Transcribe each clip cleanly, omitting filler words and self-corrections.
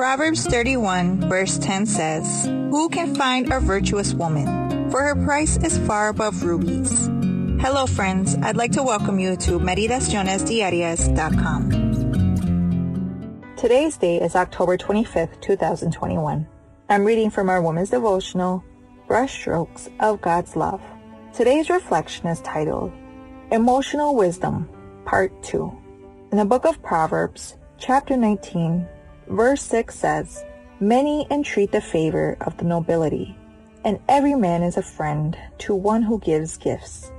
Proverbs 31 verse 10 says, "Who can find a virtuous woman? For her price is far above rubies." Hello friends, I'd like to welcome you to Meditaciones Today's date is October 25th, 2021. I'm reading from our Women's Devotional, Brushstrokes of God's Love. Today's reflection is titled, Emotional Wisdom, Part 2. In the book of Proverbs, chapter 19, verse 6 says, "Many entreat the favor of the nobility, and every man is a friend to one who gives gifts.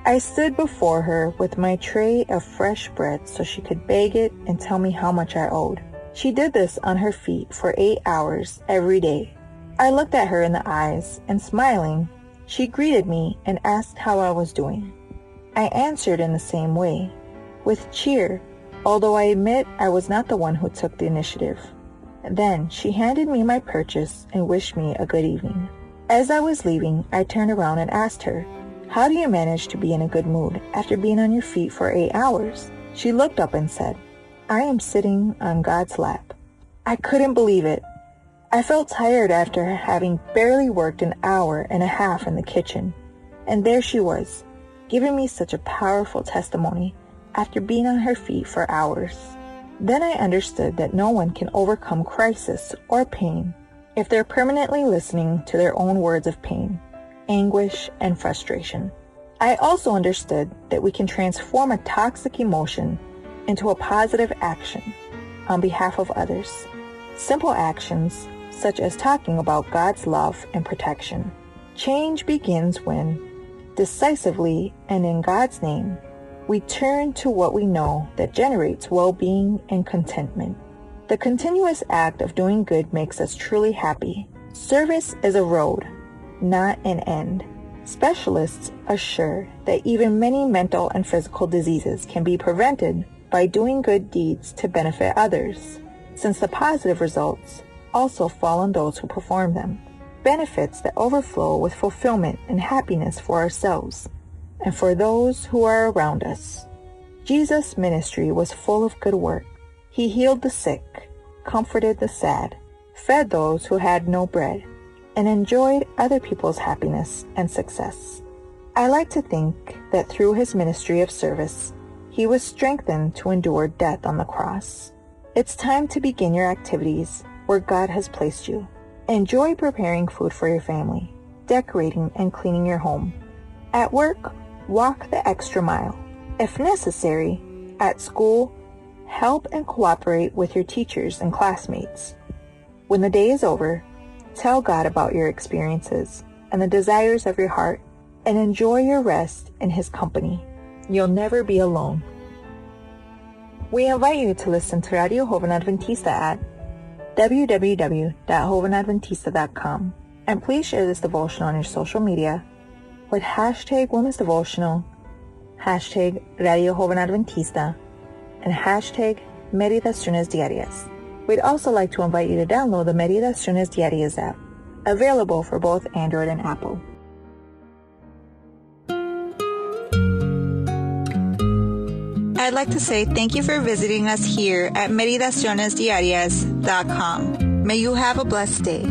I stood before her with my tray of fresh bread so she could beg it and tell me how much I owed. She did this on her feet for 8 hours every day. I looked at her in the eyes, and smiling, she greeted me and asked how I was doing. I answered in the same way, with cheer, although I admit I was not the one who took the initiative. Then she handed me my purchase and wished me a good evening. As I was leaving, I turned around and asked her, 'How do you manage to be in a good mood after being on your feet for 8 hours? She looked up and said, "I am sitting on God's lap." I couldn't believe it. I felt tired after having barely worked an hour and a half in the kitchen. And there she was, giving me such a powerful testimony after being on her feet for hours. Then I understood that no one can overcome crisis or pain if they're permanently listening to their own words of pain, anguish, and frustration. I also understood that we can transform a toxic emotion into a positive action on behalf of others. Simple actions such as talking about God's love and protection. Change begins when, decisively and in God's name, we turn to what we know that generates well-being and contentment. The continuous act of doing good makes us truly happy. Service is a road, not an end. Specialists assure that even many mental and physical diseases can be prevented by doing good deeds to benefit others, since the positive results also fall on those who perform them. Benefits that overflow with fulfillment and happiness for ourselves and for those who are around us. Jesus' ministry was full of good work. He healed the sick, comforted the sad, fed those who had no bread, and enjoyed other people's happiness and success. I like to think that through his ministry of service, he was strengthened to endure death on the cross. It's time to begin your activities where God has placed you. Enjoy preparing food for your family, decorating and cleaning your home. At work, walk the extra mile. If necessary, at school, help and cooperate with your teachers and classmates. When the day is over, tell God about your experiences and the desires of your heart, and enjoy your rest in His company. You'll never be alone. We invite you to listen to Radio Joven Adventista at www.jovenadventista.com, and please share this devotional on your social media with hashtag Women's Devotional, hashtag Radio Joven Adventista, and hashtag Meditaciones Diarias. We'd also like to invite you to download the Meditaciones Diarias app, available for both Android and Apple. I'd like to say thank you for visiting us here at meditacionesdiarias.com. May you have a blessed day.